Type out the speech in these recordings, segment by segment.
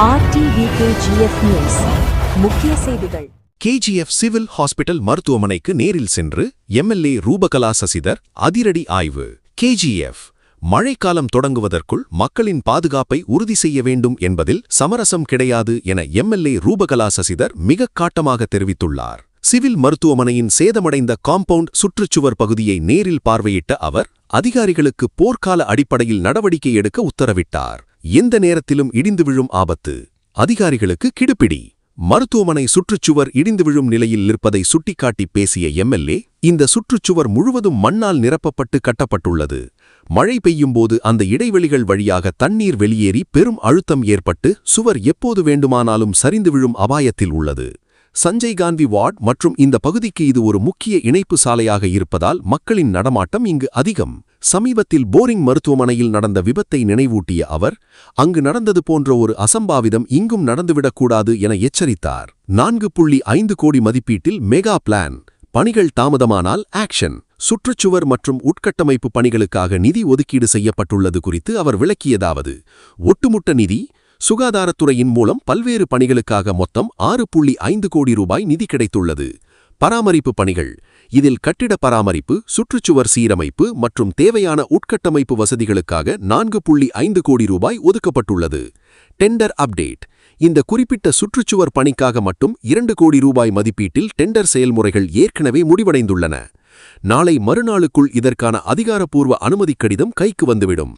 RTVKGF News முக்கிய செய்திகள். KGF civil hospital மருத்துவமனைக்கு நேரில் சென்று MLA ரூபகலா சசிதர் அதிரடி ஆய்வு. KGF மழைக்காலம் தொடங்குவதற்குள் மக்களின் பாதுகாப்பை உறுதி செய்ய வேண்டும் என்பதில் சமரசம் கிடையாது என MLA ரூபகலா சசிதர் மிக காட்டமாக தெரிவித்துள்ளார். சிவில் மருத்துவமனையின் சேதமடைந்த காம்பவுண்ட் சுற்றுச்சுவர் பகுதியை நேரில் பார்வையிட்ட அவர் அதிகாரிகளுக்கு போர்க்கால அடிப்படையில் நடவடிக்கை எடுக்க உத்தரவிட்டார். எந்த நேரத்திலும் இடிந்து விழும் ஆபத்து, அதிகாரிகளுக்கு கிடுபிடி. மருத்துவமனை சுற்றுச்சுவர் இடிந்து விழும் நிலையில் இருப்பதை சுட்டிக்காட்டி பேசிய MLA, இந்த சுற்றுச்சுவர் முழுவதும் மண்ணால் நிரப்பப்பட்டு கட்டப்பட்டுள்ளது. மழை பெய்யும்போது அந்த இடைவெளிகள் வழியாக தண்ணீர் வெளியேறி பெரும் அழுத்தம் ஏற்பட்டு சுவர் எப்போது வேண்டுமானாலும் சரிந்து விழும் அபாயத்தில் உள்ளது. சஞ்சய் காந்தி வார்டு மற்றும் இந்த பகுதிக்கு இது ஒரு முக்கிய இணைப்பு சாலையாக இருப்பதால் மக்களின் நடமாட்டம் இங்கு அதிகம். சமீபத்தில் போரிங் மருத்துவமனையில் நடந்த விபத்தை நினைவூட்டிய அவர், அங்கு நடந்தது போன்ற ஒரு அசம்பாவிதம் இங்கும் நடந்துவிடக்கூடாது என எச்சரித்தார். 4.5 கோடி மதிப்பீட்டில் மெகா பிளான், பணிகள் தாமதமானால் ஆக்ஷன். சுற்றுச்சுவர் மற்றும் உட்கட்டமைப்பு பணிகளுக்காக நிதி ஒதுக்கீடு செய்யப்பட்டுள்ளது குறித்து அவர் விளக்கியதாவது, ஒட்டுமொத்த நிதி சுகாதாரத்துறையின் மூலம் பல்வேறு பணிகளுக்காக மொத்தம் 6.5 கோடி ரூபாய் நிதி கிடைத்துள்ளது. பராமரிப்பு பணிகள், இதில் கட்டிட பராமரிப்பு, சுற்றுச்சுவர் சீரமைப்பு மற்றும் தேவையான உட்கட்டமைப்பு வசதிகளுக்காக 4.5 கோடி ரூபாய் ஒதுக்கப்பட்டுள்ளது. டெண்டர் அப்டேட், இந்த குறிப்பிட்ட சுற்றுச்சுவர் பணிக்காக மட்டும் 2 கோடி ரூபாய் மதிப்பீட்டில் டெண்டர் செயல்முறைகள் ஏற்கனவே முடிவடைந்துள்ளன. நாளை மறுநாளுக்குள் இதற்கான அதிகாரப்பூர்வ அனுமதிக் கடிதம் கைக்கு வந்துவிடும்.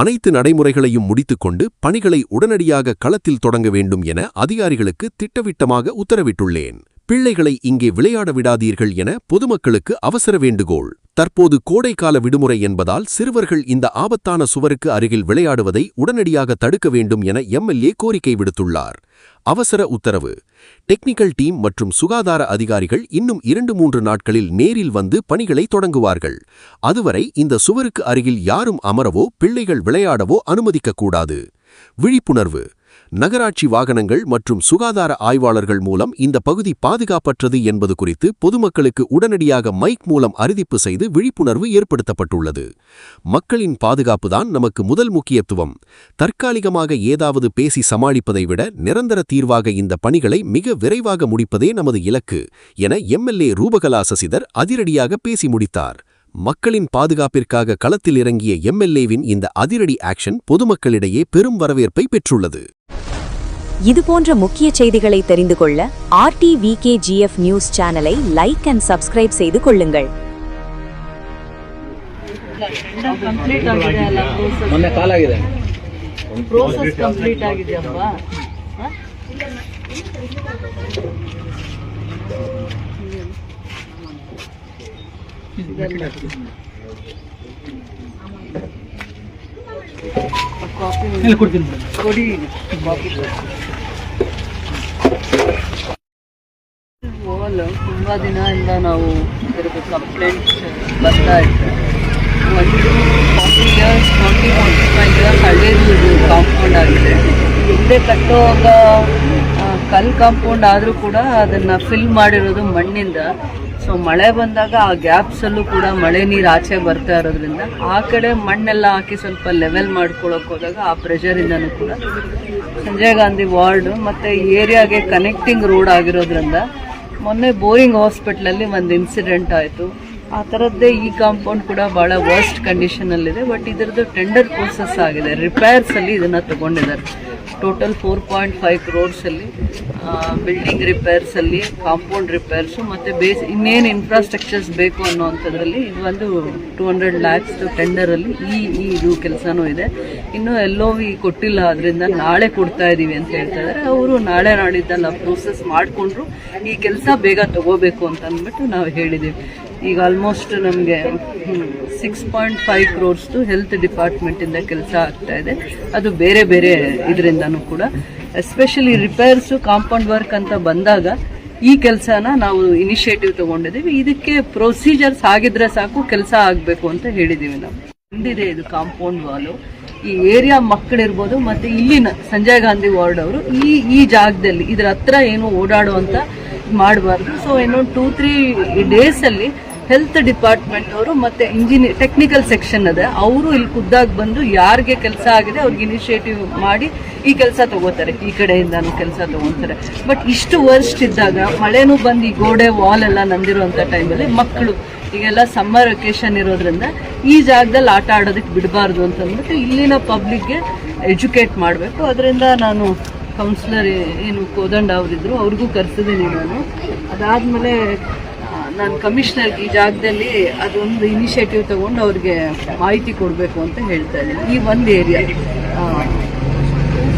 அனைத்து நடைமுறைகளையும் முடித்துக்கொண்டு பணிகளை உடனடியாக களத்தில் தொடங்க வேண்டும் என அதிகாரிகளுக்கு திட்டவட்டமாக உத்தரவிட்டுள்ளேன். பிள்ளைகளை இங்கே விளையாட விடாதீர்கள் என பொதுமக்களுக்கு அவசர வேண்டுகோள். தற்போது கோடைக்கால விடுமுறை என்பதால் சிறுவர்கள் இந்த ஆபத்தான சுவருக்கு அருகில் விளையாடுவதை உடனடியாக தடுக்க வேண்டும் என MLA கோரிக்கை விடுத்துள்ளார். அவசர உத்தரவு, டெக்னிக்கல் டீம் மற்றும் சுகாதார அதிகாரிகள் இன்னும் 2-3 நாட்களில் நேரில் வந்து பணிகளை தொடங்குவார்கள். அதுவரை இந்த சுவருக்கு அருகில் யாரும் அமரவோ பிள்ளைகள் விளையாடவோ அனுமதிக்கக்கூடாது. விழிப்புணர்வு, நகராட்சி வாகனங்கள் மற்றும் சுகாதார ஆய்வாளர்கள் மூலம் இந்த பகுதி பாதுகாப்பற்றது என்பது குறித்து பொதுமக்களுக்கு உடனடியாக மைக் மூலம் அறிவிப்பு செய்து விழிப்புணர்வு ஏற்படுத்தப்பட்டுள்ளது. மக்களின் பாதுகாப்புதான் நமக்கு முதல் முக்கியத்துவம். தற்காலிகமாக ஏதாவது பேசி சமாளிப்பதை விட நிரந்தர தீர்வாக இந்த பணிகளை மிக விரைவாக முடிப்பதே நமது இலக்கு என MLA ரூபகலா சசிதர் அதிரடியாக பேசி முடித்தார். மக்களின் பாதுகாப்பிற்காக களத்தில் இறங்கிய MLAவின் இந்த அதிரடி ஆக்ஷன் பொதுமக்களிடையே பெரும் வரவேற்பை பெற்றுள்ளது. இதுபோன்ற முக்கிய செய்திகளை தெரிந்து கொள்ள RTVKGF நியூஸ் சேனலை லைக் அண்ட் சப்ஸ்கிரைப் செய்து கொள்ளுங்கள். ತುಂಬಾ ದಿನದಿಂದ ನಾವು ಇದರದ್ದು ಕಂಪ್ಲೇಂಟ್ ಬರ್ತಾ ಇದ್ದೆ. 40 ಇಯರ್ಸ್ 45 ಇಯರ್ಸ್ ಹಳೇದು ಇದು ಕಾಂಪೌಂಡ್ ಆಗಿದೆ. ಹಿಂದೆ ಕಟ್ಟುವಾಗ ಕಲ್ ಕಾಂಪೌಂಡ್ ಆದರೂ ಕೂಡ ಅದನ್ನು ಫಿಲ್ ಮಾಡಿರೋದು ಮಣ್ಣಿಂದ. ಸೊ ಮಳೆ ಬಂದಾಗ ಆ ಗ್ಯಾಪ್ಸಲ್ಲೂ ಕೂಡ ಮಳೆ ನೀರು ಆಚೆ ಬರ್ತಾ ಇರೋದ್ರಿಂದ ಆ ಕಡೆ ಮಣ್ಣೆಲ್ಲ ಹಾಕಿ ಸ್ವಲ್ಪ ಲೆವೆಲ್ ಮಾಡ್ಕೊಳ್ಳೋಕೆ ಹೋದಾಗ ಆ ಪ್ರೆಷರಿಂದನೂ ಕೂಡ ಸಂಜಯ್ ಗಾಂಧಿ ವಾರ್ಡು ಮತ್ತು ಏರಿಯಾಗೆ ಕನೆಕ್ಟಿಂಗ್ ರೋಡ್ ಆಗಿರೋದ್ರಿಂದ ಮೊನ್ನೆ ಬೋರಿಂಗ್ ಹಾಸ್ಪಿಟ್ಲಲ್ಲಿ ಒಂದು ಇನ್ಸಿಡೆಂಟ್ ಆಯಿತು. ಆ ಥರದ್ದೇ ಈ ಕಾಂಪೌಂಡ್ ಕೂಡ ಭಾಳ ವರ್ಸ್ಟ್ ಕಂಡೀಷನಲ್ಲಿದೆ. ಬಟ್ ಇದರದ್ದು ಟೆಂಡರ್ ಪ್ರೋಸೆಸ್ ಆಗಿದೆ. ರಿಪೇರ್ಸಲ್ಲಿ ಇದನ್ನು ತೊಗೊಂಡಿದ್ದಾರೆ. ಟೋಟಲ್ 4.5 ಕ್ರೋರ್ಸಲ್ಲಿ ಬಿಲ್ಡಿಂಗ್ ರಿಪೇರ್ಸಲ್ಲಿ, ಕಾಂಪೌಂಡ್ ರಿಪೇರ್ಸು ಮತ್ತು ಇನ್ನೇನು ಇನ್ಫ್ರಾಸ್ಟ್ರಕ್ಚರ್ಸ್ ಬೇಕು ಅನ್ನೋವಂಥದ್ರಲ್ಲಿ ಇದು ಒಂದು 200 lakhs ಟೆಂಡರಲ್ಲಿ ಇದು ಕೆಲಸನೂ ಇದೆ. ಇನ್ನೂ LOV ಕೊಟ್ಟಿಲ್ಲ, ಅದರಿಂದ ನಾಳೆ ಕೊಡ್ತಾ ಇದ್ದೀವಿ ಅಂತ ಹೇಳ್ತಾ ಇದ್ದಾರೆ. ಅವರು ನಾಳೆ ನಾಡಿದ್ದೆಲ್ಲ ಪ್ರೋಸೆಸ್ ಮಾಡಿಕೊಂಡ್ರು ಈ ಕೆಲಸ ಬೇಗ ತಗೋಬೇಕು ಅಂತ ಅಂದ್ಬಿಟ್ಟು ನಾವು ಹೇಳಿದ್ದೀವಿ. ಈಗ ಆಲ್ಮೋಸ್ಟ್ ನಮಗೆ 6.5 ಕ್ರೋರ್ಸ್ದು ಹೆಲ್ತ್ ಡಿಪಾರ್ಟ್ಮೆಂಟಿಂದ ಕೆಲಸ ಆಗ್ತಾ ಇದೆ. ಅದು ಬೇರೆ ಬೇರೆ ಇದರಿಂದನೂ ಕೂಡ, ಎಸ್ಪೆಷಲಿ ರಿಪೇರ್ಸು, ಕಾಂಪೌಂಡ್ ವರ್ಕ್ ಅಂತ ಬಂದಾಗ ಈ ಕೆಲಸನ ನಾವು ಇನಿಷಿಯೇಟಿವ್ ತೊಗೊಂಡಿದ್ದೀವಿ. ಇದಕ್ಕೆ ಪ್ರೊಸೀಜರ್ಸ್ ಆಗಿದ್ರೆ ಸಾಕು, ಕೆಲಸ ಆಗಬೇಕು ಅಂತ ಹೇಳಿದ್ದೀವಿ ನಾವು. ಹಿಂದಿದೆ ಇದು ಕಾಂಪೌಂಡ್ ವಾಲು. ಈ ಏರಿಯಾ ಮಕ್ಕಳಿರ್ಬೋದು ಮತ್ತು ಇಲ್ಲಿನ ಸಂಜಯ್ ಗಾಂಧಿ ವಾರ್ಡ್ ಅವರು ಈ ಜಾಗದಲ್ಲಿ ಇದರ ಹತ್ರ ಏನು ಓಡಾಡುವಂತ ಮಾಡಬಾರ್ದು. ಸೊ ಇನ್ನೊಂದು 2-3 ಡೇಸಲ್ಲಿ ಹೆಲ್ತ್ ಡಿಪಾರ್ಟ್ಮೆಂಟ್ ಅವರು ಮತ್ತೆ ಟೆಕ್ನಿಕಲ್ ಸೆಕ್ಷನ್ ಅದೇ, ಅವರು ಇಲ್ಲಿ ಖುದ್ದಾಗಿ ಬಂದು ಯಾರಿಗೆ ಕೆಲಸ ಆಗಿದೆ ಅವ್ರಿಗೆ ಇನಿಷಿಯೇಟಿವ್ ಮಾಡಿ ಈ ಕೆಲಸ ತಗೋತಾರೆ, ಈ ಕಡೆಯಿಂದಾನು ಕೆಲಸ ತಗೋತಾರೆ. ಬಟ್ ಇಷ್ಟು ವರ್ಸ್ಟ್ ಇದ್ದಾಗ ಮಳೆನೂ ಬಂದು ಈ ಗೋಡೆ ವಾಲ್ ಎಲ್ಲ ನಂದಿರುವಂಥ ಟೈಮಲ್ಲಿ ಮಕ್ಕಳು ಈಗೆಲ್ಲ ಸಮ್ಮರ್ ವೆಕೇಶನ್ ಇರೋದ್ರಿಂದ ಈ ಜಾಗದಲ್ಲಿ ಆಟ ಆಡೋದಕ್ಕೆ ಬಿಡಬಾರ್ದು ಅಂತಂದ್ಬಿಟ್ಟು ಇಲ್ಲಿನ ಪಬ್ಲಿಕ್ಗೆ ಎಜುಕೇಟ್ ಮಾಡಬೇಕು. ಅದರಿಂದ ನಾನು ಕೌನ್ಸಿಲರ್ ಏನು ಕೋದಂಡ ಅವರಿದ್ರು ಅವ್ರಿಗೂ ಕರೆಸಿದ್ದೀನಿ ನಾನು. ಅದಾದಮೇಲೆ ನಾನು ಕಮಿಷನರ್ಗೆ ಈ ಜಾಗದಲ್ಲಿ ಅದೊಂದು ಇನಿಷಿಯೇಟಿವ್ ತಗೊಂಡು ಅವ್ರಿಗೆ ಮಾಹಿತಿ ಕೊಡಬೇಕು ಅಂತ ಹೇಳ್ತಾ ಇದ್ದೀನಿ. ಈ ಒಂದು ಏರಿಯಾ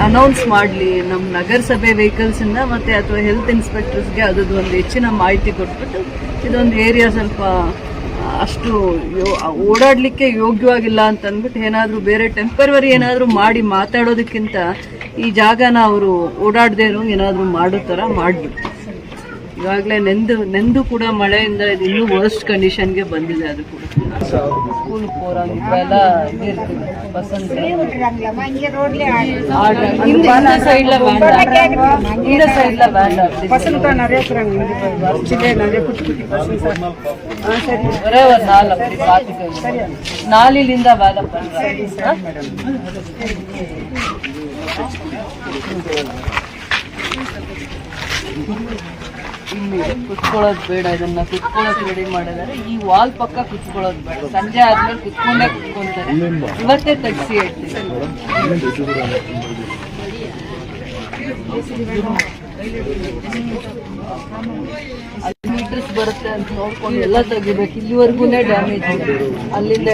ಅನೌನ್ಸ್ ಮಾಡಲಿ ನಮ್ಮ ನಗರಸಭೆ ವೆಹಿಕಲ್ಸಿಂದ ಮತ್ತು ಅಥವಾ ಹೆಲ್ತ್ ಇನ್ಸ್ಪೆಕ್ಟರ್ಸ್ಗೆ ಅದರದ್ದು ಒಂದು ಹೆಚ್ಚಿನ ಮಾಹಿತಿ ಕೊಟ್ಬಿಟ್ಟು ಇದೊಂದು ಏರಿಯಾ ಸ್ವಲ್ಪ ಅಷ್ಟು ಓಡಾಡಲಿಕ್ಕೆ ಯೋಗ್ಯವಾಗಿಲ್ಲ ಅಂತ ಅಂದ್ಬಿಟ್ಟು ಏನಾದರೂ ಬೇರೆ ಟೆಂಪರವರಿ ಏನಾದರೂ ಮಾಡಿ ಮಾತಾಡೋದಕ್ಕಿಂತ ಈ ಜಾಗನ ಅವರು ಓಡಾಡದೇನೋ ಏನಾದರೂ ಮಾಡೋ ಥರ ಮಾಡಿಬಿಟ್ಟು. ಇವಾಗಲೇ ನೆಂದು ಕೂಡ ಮಳೆಯಿಂದ ಇದು ಇನ್ನೂ ವರ್ಸ್ಟ್ ಕಂಡೀಷನ್ಗೆ ಬಂದಿದೆ. ಅದು ಕೂಡ ಸ್ಕೂಲ್ ಹೋರಂಗ್ ಇವೆಲ್ಲ ಇದಿರ್ತದೆ ಬಸಂತ இந்த சைடுல வேண்டாம், இந்த சைடுல வேண்டாம். பசங்க நிறைய இருக்கிறாங்க, நிறைய குட்டி குட்டி பசங்க. சரி, ஒரே ஒரு நாள் அப்படி பார்த்துக்கோங்க. நாளிலிருந்த வேலை பண்ணுறாங்க. ಇಲ್ಲಿ ಕುತ್ಕೊಳ್ಳೋದು ಬೇಡ, ಇದನ್ನ ಕುತ್ಕೊಳ್ಳೋಕೆ ರೆಡಿ ಮಾಡಿದ್ದಾರೆ. ಈ ವಾಲ್ ಪಕ್ಕ ಕುತ್ಕೊಳ್ಳೋದು ಬೇಡ, ಸಂಜೆ ಆದ್ಮೇಲೆ ಕುತ್ಕೊಂಡೇ ಕುತ್ಕೊಂತಾರೆ. ಇವತ್ತೇ ತೆಗ್ಸಿ ಹೇಳ್ತೀನಿ. ಮೀಟರ್ಸ್ ಬರುತ್ತೆ ಅಂತ ನೋಡ್ಕೊಂಡು ಎಲ್ಲ ತೆಗಿಬೇಕು. ಇಲ್ಲಿವರೆಗೂ ಡ್ಯಾಮೇಜ್ ಇದೆ, ಅಲ್ಲಿಂದ